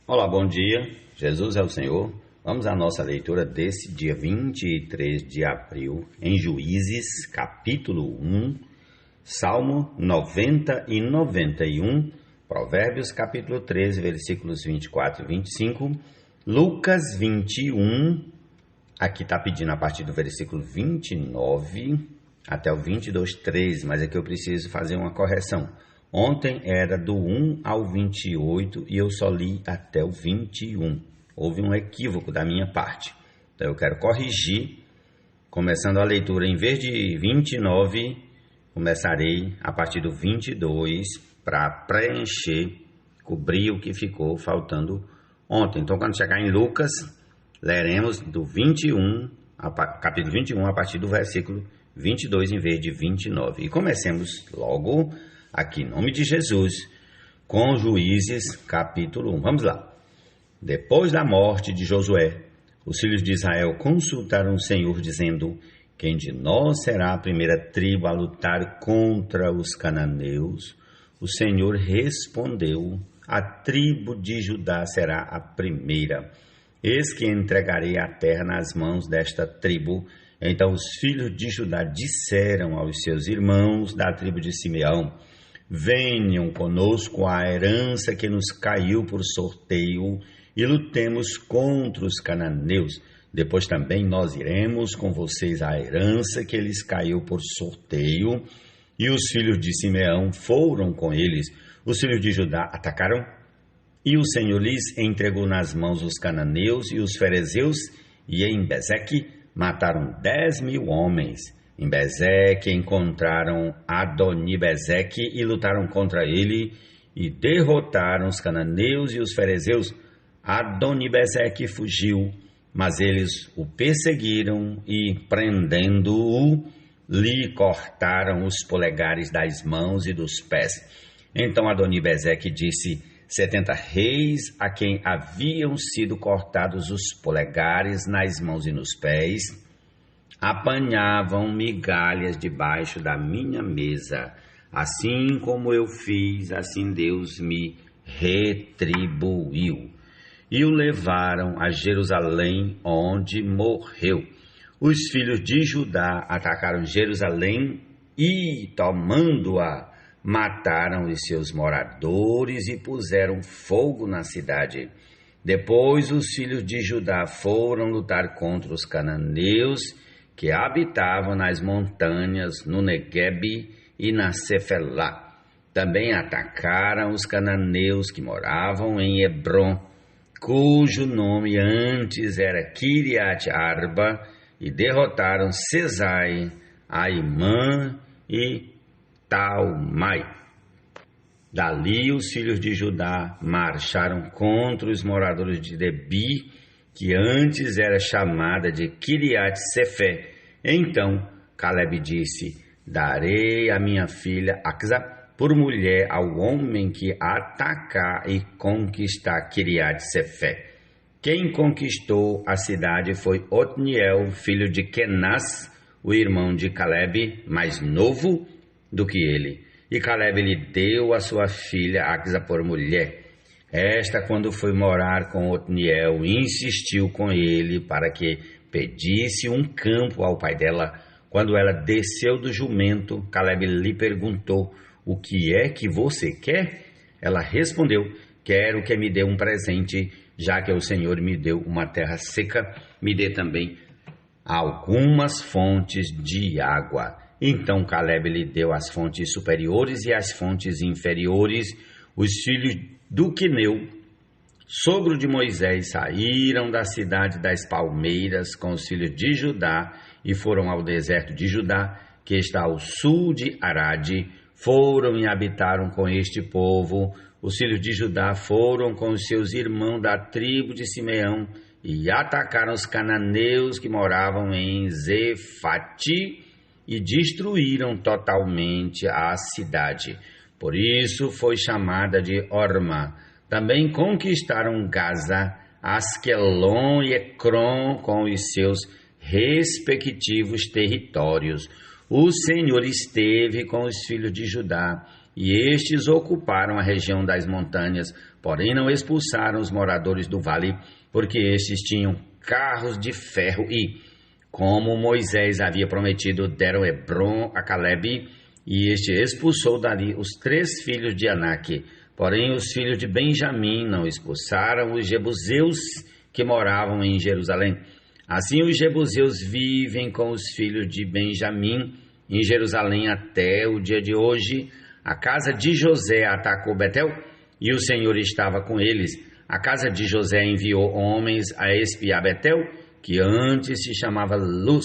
Olá, bom dia. Jesus é o Senhor. Vamos à nossa leitura desse dia 23 de abril, em Juízes, capítulo 1, Salmo 90 e 91, Provérbios, capítulo 13, versículos 24 e 25, Lucas 21, aqui está pedindo a partir do versículo 29 até o 22, 13, mas aqui eu preciso fazer uma correção. Ontem era do 1 ao 28 e eu só li até o 21. Houve um equívoco da minha parte. Então eu quero corrigir, começando a leitura, em vez de 29, começarei a partir do 22 para preencher, cobrir o que ficou faltando ontem. Então quando chegar em Lucas, leremos do 21, capítulo 21, a partir do versículo 22 em vez de 29. E comecemos logo aqui, em nome de Jesus, com Juízes, capítulo 1. Vamos lá. Depois da morte de Josué, os filhos de Israel consultaram o Senhor, dizendo: quem de nós será a primeira tribo a lutar contra os cananeus? O Senhor respondeu: a tribo de Judá será a primeira. Eis que entregarei a terra nas mãos desta tribo. Então os filhos de Judá disseram aos seus irmãos da tribo de Simeão: venham conosco à herança que nos caiu por sorteio e lutemos contra os cananeus. Depois também nós iremos com vocês à herança que lhes caiu por sorteio. E os filhos de Simeão foram com eles. Os filhos de Judá atacaram, e o Senhor lhes entregou nas mãos os cananeus e os ferezeus, e em Bezeque mataram 10.000 homens. Em Bezeque encontraram Adoni-Bezeque e lutaram contra ele e derrotaram os cananeus e os ferezeus. Adoni-Bezeque fugiu, mas eles o perseguiram e, prendendo-o, lhe cortaram os polegares das mãos e dos pés. Então Adoni-Bezeque disse: 70 reis a quem haviam sido cortados os polegares nas mãos e nos pés apanhavam migalhas debaixo da minha mesa. Assim como eu fiz, assim Deus me retribuiu. E o levaram a Jerusalém, onde morreu. Os filhos de Judá atacaram Jerusalém e, tomando-a, mataram os seus moradores e puseram fogo na cidade. Depois os filhos de Judá foram lutar contra os cananeus que habitavam nas montanhas, no Neguebe e na Cefelá. Também atacaram os cananeus que moravam em Hebrom, cujo nome antes era Kiriat Arba, e derrotaram Sesai, Aimã e Talmai. Dali os filhos de Judá marcharam contra os moradores de Debi, que antes era chamada de Kiriat Sefé. Então Caleb disse: darei a minha filha Axa por mulher ao homem que atacar e conquistar Kiriat Sefé. Quem conquistou a cidade foi Otniel, filho de Kenaz, o irmão de Caleb, mais novo do que ele. E Caleb lhe deu a sua filha Axa por mulher. Esta, quando foi morar com Otniel, insistiu com ele para que pedisse um campo ao pai dela. Quando ela desceu do jumento, Caleb lhe perguntou: o que é que você quer? Ela respondeu: quero que me dê um presente, já que o Senhor me deu uma terra seca, me dê também algumas fontes de água. Então Caleb lhe deu as fontes superiores e as fontes inferiores. Os filhos do Queneu, sogro de Moisés, saíram da cidade das palmeiras com os filhos de Judá e foram ao deserto de Judá, que está ao sul de Arade. Foram e habitaram com este povo. Os filhos de Judá foram com os seus irmãos da tribo de Simeão e atacaram os cananeus que moravam em Zefati e destruíram totalmente a cidade. Por isso foi chamada de Orma. Também conquistaram Gaza, Asquelon e Ecrom com os seus respectivos territórios. O Senhor esteve com os filhos de Judá e estes ocuparam a região das montanhas, porém não expulsaram os moradores do vale, porque estes tinham carros de ferro e, como Moisés havia prometido, deram Hebrom a Calebe, e este expulsou dali os 3 filhos de Anak. Porém os filhos de Benjamim não expulsaram os jebuseus que moravam em Jerusalém. Assim os jebuseus vivem com os filhos de Benjamim em Jerusalém até o dia de hoje. A casa de José atacou Betel, e o Senhor estava com eles. A casa de José enviou homens a espiar Betel, que antes se chamava Luz.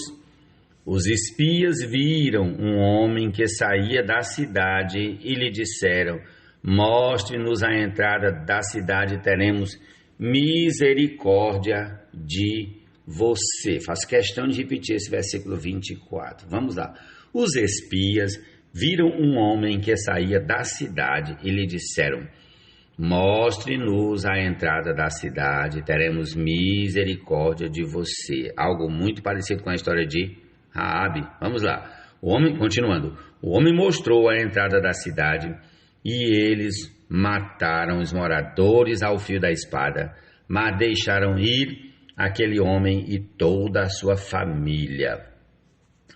Os espias viram um homem que saía da cidade e lhe disseram: mostre-nos a entrada da cidade, teremos misericórdia de você. Faço questão de repetir esse versículo 24. Vamos lá. Os espias viram um homem que saía da cidade e lhe disseram: mostre-nos a entrada da cidade, teremos misericórdia de você. Algo muito parecido com a história de Raabe. Vamos lá. Continuando. O homem mostrou a entrada da cidade e eles mataram os moradores ao fio da espada, mas deixaram ir aquele homem e toda a sua família.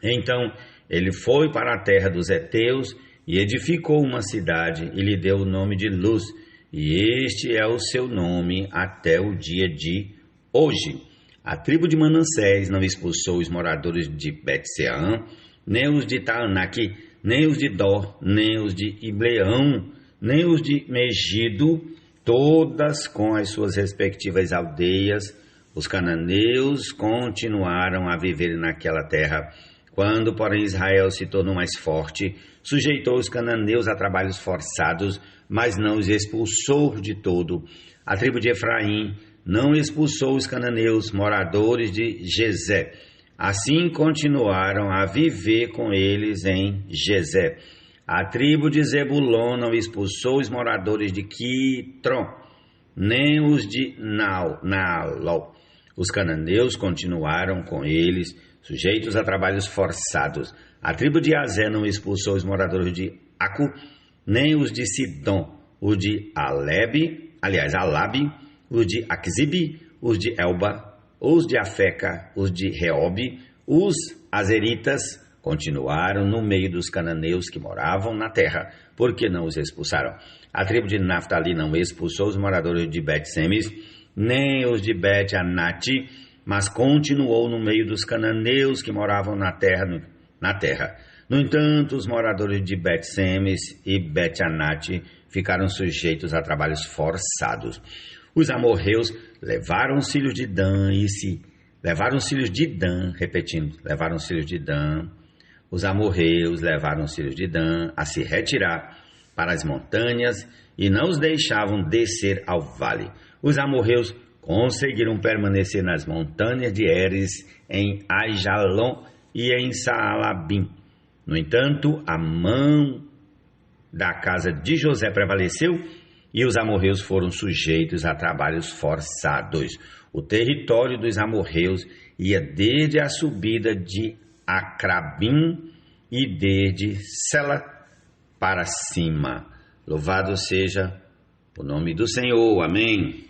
Então ele foi para a terra dos heteus e edificou uma cidade e lhe deu o nome de Luz, e este é o seu nome até o dia de hoje. A tribo de Manassés não expulsou os moradores de Bet-Sean, nem os de Taanaki, nem os de Dor, nem os de Ibleão, nem os de Megido, todas com as suas respectivas aldeias. Os cananeus continuaram a viver naquela terra. Quando, porém, Israel se tornou mais forte, sujeitou os cananeus a trabalhos forçados, mas não os expulsou de todo. A tribo de Efraim não expulsou os cananeus, moradores de Gezé. Assim continuaram a viver com eles em Gezé. A tribo de Zebulon não expulsou os moradores de Quitron, nem os de Naalol. Os cananeus continuaram com eles, sujeitos a trabalhos forçados. A tribo de Azé não expulsou os moradores de Acu, nem os de Sidom, os de Alabe, os de Aquzibe, os de Elba, os de Afeca, os de Reobe. Os azeritas continuaram no meio dos cananeus que moravam na terra, porque não os expulsaram. A tribo de Naftali não expulsou os moradores de Bet-Semes, nem os de Bet-Anati, mas continuou no meio dos cananeus que moravam na terra. No entanto, os moradores de Bet-Semes e Bet-Anati ficaram sujeitos a trabalhos forçados. Os amorreus levaram os filhos de Dan Os amorreus levaram os filhos de Dan a se retirar para as montanhas e não os deixavam descer ao vale. Os amorreus conseguiram permanecer nas montanhas de Eres, em Aijalon e em Saalabim. No entanto, a mão da casa de José prevaleceu e os amorreus foram sujeitos a trabalhos forçados. O território dos amorreus ia desde a subida de Acrabim e desde Sela para cima. Louvado seja o nome do Senhor. Amém.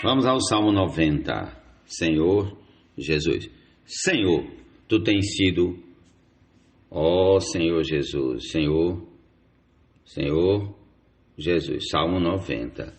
Vamos ao Salmo 90. Senhor Jesus. Senhor, Tu tens sido, ó Senhor Jesus, Senhor Jesus. Salmo 90.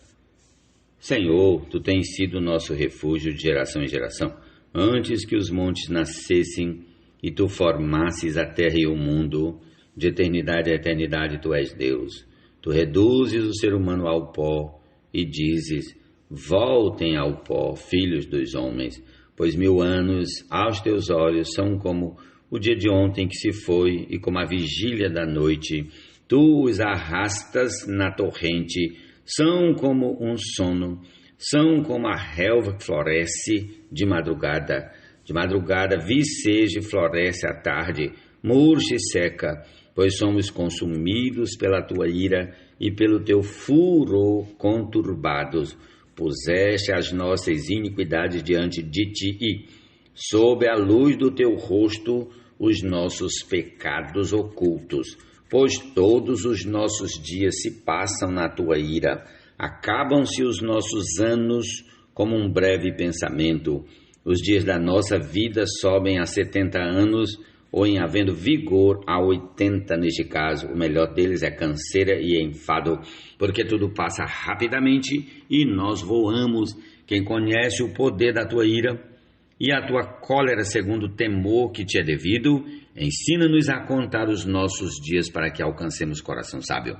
Senhor, Tu tens sido nosso refúgio de geração em geração. Antes que os montes nascessem e Tu formasses a terra e o mundo, de eternidade a eternidade Tu és Deus. Tu reduzes o ser humano ao pó e dizes: voltem ao pó, filhos dos homens, pois 1000 anos aos teus olhos são como o dia de ontem que se foi e como a vigília da noite. Tu os arrastas na torrente, são como um sono, são como a relva que floresce de madrugada. De madrugada viceja e floresce à tarde, murcha e seca, pois somos consumidos pela tua ira e pelo teu furor conturbados. Puseste as nossas iniquidades diante de ti e, sob a luz do teu rosto, os nossos pecados ocultos. Pois todos os nossos dias se passam na tua ira, acabam-se os nossos anos como um breve pensamento. Os dias da nossa vida sobem a 70 anos, ou em havendo vigor a 80 neste caso. O melhor deles é canseira e enfado, porque tudo passa rapidamente e nós voamos. Quem conhece o poder da tua ira e a tua cólera segundo o temor que te é devido, ensina-nos a contar os nossos dias para que alcancemos coração sábio.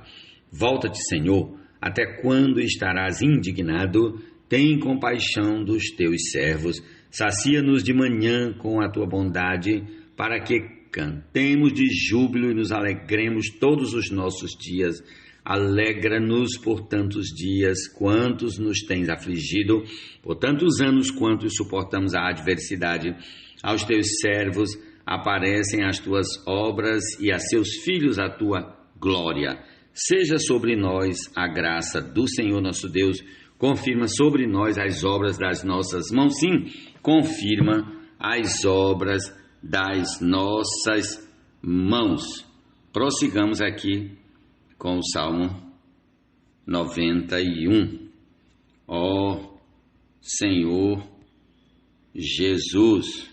Volta-te, Senhor, até quando estarás indignado? Tem compaixão dos teus servos, sacia-nos de manhã com a tua bondade, para que cantemos de júbilo e nos alegremos todos os nossos dias. Alegra-nos por tantos dias, quantos nos tens afligido, por tantos anos, quantos suportamos a adversidade. Aos teus servos aparecem as tuas obras e a seus filhos a tua glória. Seja sobre nós a graça do Senhor nosso Deus, confirma sobre nós as obras das nossas mãos. Sim, confirma as obras das nossas mãos. Prossigamos aqui com o Salmo 91. Ó Senhor Jesus,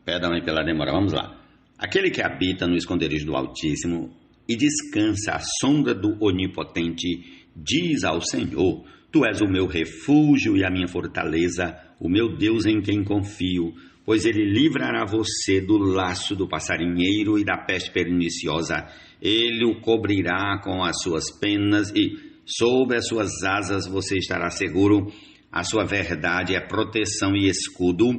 perdão aí pela demora, vamos lá. Aquele que habita no esconderijo do Altíssimo e descansa à sombra do Onipotente, diz ao Senhor: Tu és o meu refúgio e a minha fortaleza, o meu Deus em quem confio, pois ele livrará você do laço do passarinheiro e da peste perniciosa. Ele o cobrirá com as suas penas e sob as suas asas você estará seguro. A sua verdade é proteção e escudo.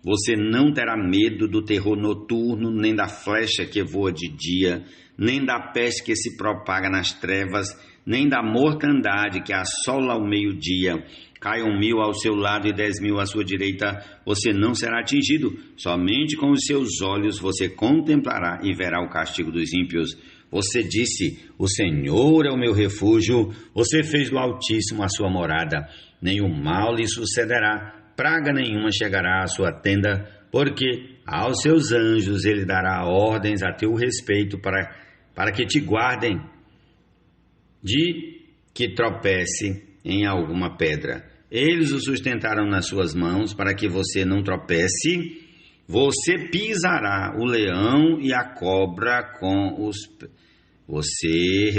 Você não terá medo do terror noturno, nem da flecha que voa de dia, nem da peste que se propaga nas trevas, nem da mortandade que assola ao meio-dia. Caiam 1.000 ao seu lado e 10.000 à sua direita, você não será atingido. Somente com os seus olhos você contemplará e verá o castigo dos ímpios. Você disse: o Senhor é o meu refúgio. Você fez do Altíssimo a sua morada. Nenhum mal lhe sucederá, praga nenhuma chegará à sua tenda, porque aos seus anjos ele dará ordens a teu respeito para que te guardem de que tropece em alguma pedra. Eles o sustentarão nas suas mãos para que você não tropece. Você pisará o leão e a cobra com os... Você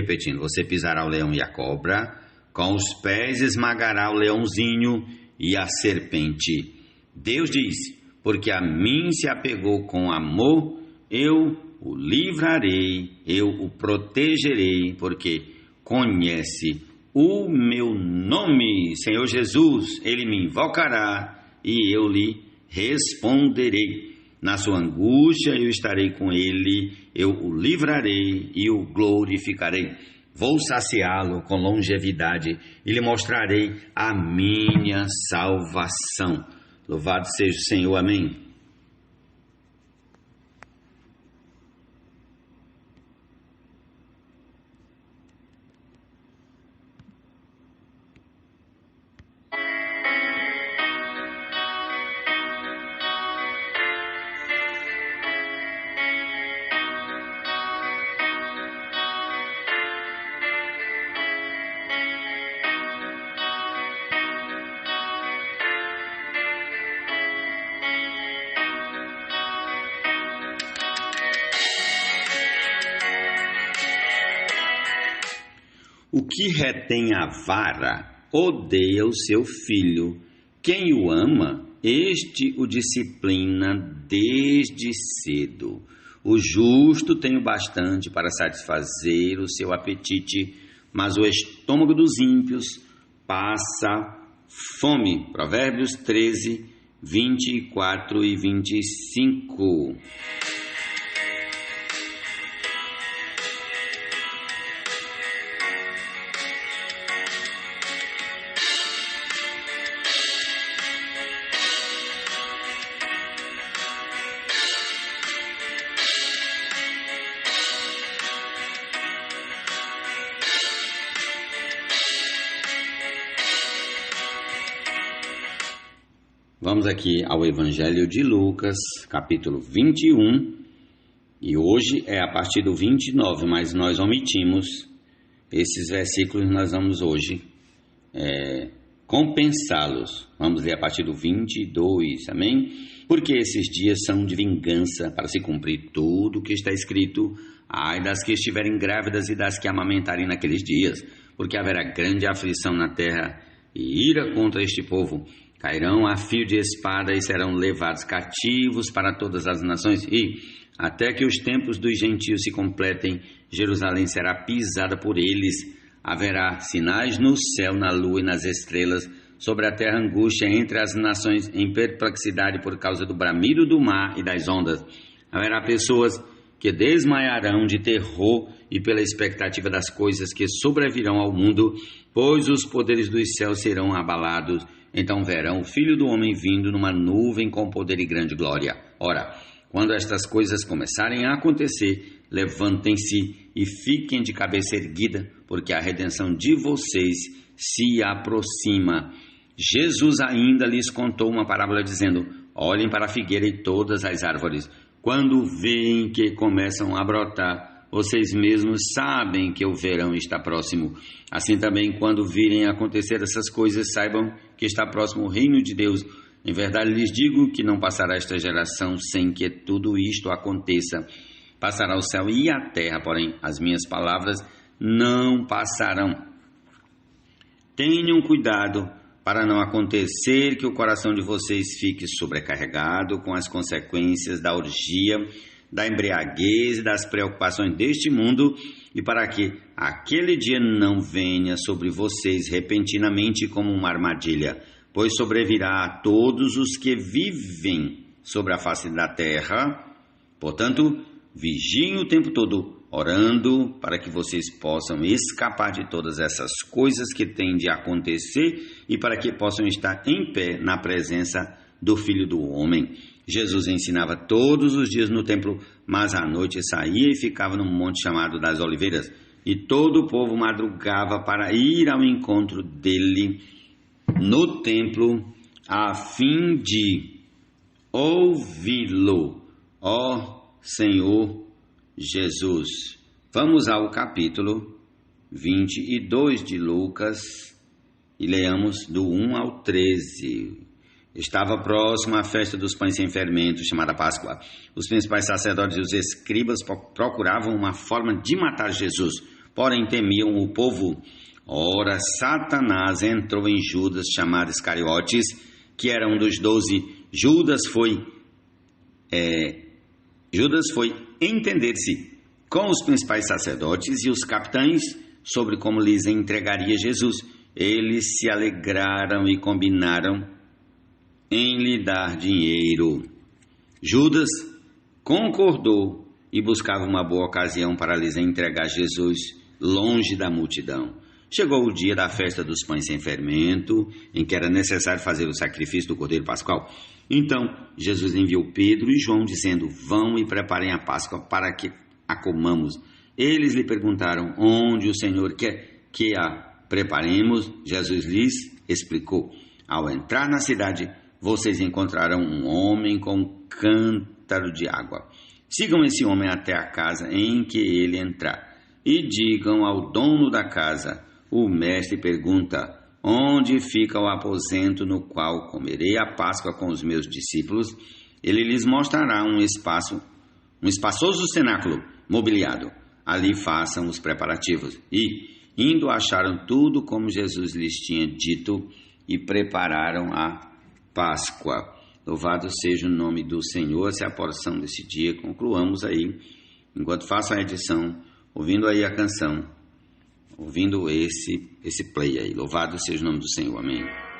pisará o leão e a cobra, com os pés esmagará o leãozinho e a serpente. Deus diz: porque a mim se apegou com amor, eu o livrarei, eu o protegerei, porque conhece o meu nome. Senhor Jesus, ele me invocará e eu lhe responderei. Na sua angústia eu estarei com ele, eu o livrarei e o glorificarei. Vou saciá-lo com longevidade e lhe mostrarei a minha salvação. Louvado seja o Senhor, amém. O que retém a vara odeia o seu filho. Quem o ama, este o disciplina desde cedo. O justo tem o bastante para satisfazer o seu apetite, mas o estômago dos ímpios passa fome. Provérbios 13, 24 e 25. Vamos aqui ao Evangelho de Lucas, capítulo 21, e hoje é a partir do 29, mas nós omitimos esses versículos, nós vamos hoje compensá-los. Vamos ler a partir do 22, amém? Porque esses dias são de vingança, para se cumprir tudo o que está escrito. Ai das que estiverem grávidas e das que amamentarem naqueles dias, porque haverá grande aflição na terra e ira contra este povo. Cairão a fio de espada e serão levados cativos para todas as nações. E, até que os tempos dos gentios se completem, Jerusalém será pisada por eles. Haverá sinais no céu, na lua e nas estrelas, sobre a terra angústia entre as nações em perplexidade por causa do bramido do mar e das ondas. Haverá pessoas que desmaiarão de terror e pela expectativa das coisas que sobrevirão ao mundo, pois os poderes dos céus serão abalados. Então verão o Filho do Homem vindo numa nuvem com poder e grande glória. Ora, quando estas coisas começarem a acontecer, levantem-se e fiquem de cabeça erguida, porque a redenção de vocês se aproxima. Jesus ainda lhes contou uma parábola dizendo: olhem para a figueira e todas as árvores. Quando veem que começam a brotar, vocês mesmos sabem que o verão está próximo. Assim também, quando virem acontecer essas coisas, saibam que está próximo o reino de Deus. Em verdade lhes digo que não passará esta geração sem que tudo isto aconteça. Passará o céu e a terra, porém as minhas palavras não passarão. Tenham cuidado para não acontecer que o coração de vocês fique sobrecarregado com as consequências da orgia, da embriaguez e das preocupações deste mundo, e para que aquele dia não venha sobre vocês repentinamente como uma armadilha, pois sobrevirá a todos os que vivem sobre a face da terra. Portanto, vigiem o tempo todo, orando para que vocês possam escapar de todas essas coisas que têm de acontecer e para que possam estar em pé na presença do Filho do Homem. Jesus ensinava todos os dias no templo, mas à noite saía e ficava num monte chamado das Oliveiras, e todo o povo madrugava para ir ao encontro dele no templo, a fim de ouvi-lo. Ó Senhor Jesus. Vamos ao capítulo 22 de Lucas e leamos do 1 ao 13. Estava próxima a festa dos pães sem fermento, chamada Páscoa. Os principais sacerdotes e os escribas procuravam uma forma de matar Jesus, porém temiam o povo. Ora, Satanás entrou em Judas, chamado Iscariotes, que era um dos 12. Judas foi entender-se com os principais sacerdotes e os capitães sobre como lhes entregaria Jesus. Eles se alegraram e combinaram em lhe dar dinheiro. Judas concordou e buscava uma boa ocasião para lhes entregar Jesus longe da multidão. Chegou o dia da festa dos pães sem fermento, em que era necessário fazer o sacrifício do Cordeiro Pascual. Então, Jesus enviou Pedro e João, dizendo: vão e preparem a Páscoa para que a comamos. Eles lhe perguntaram: onde o Senhor quer que a preparemos? Jesus lhes explicou: ao entrar na cidade, vocês encontrarão um homem com um cântaro de água. Sigam esse homem até a casa em que ele entrar e digam ao dono da casa: o mestre pergunta: onde fica o aposento no qual comerei a Páscoa com os meus discípulos? Ele lhes mostrará um espaçoso cenáculo mobiliado. Ali façam os preparativos. E, indo, acharam tudo como Jesus lhes tinha dito e prepararam a Páscoa. Louvado seja o nome do Senhor. Essa é a porção desse dia. Concluamos aí, enquanto faço a edição, ouvindo aí a canção, ouvindo esse play aí. Louvado seja o nome do Senhor. Amém.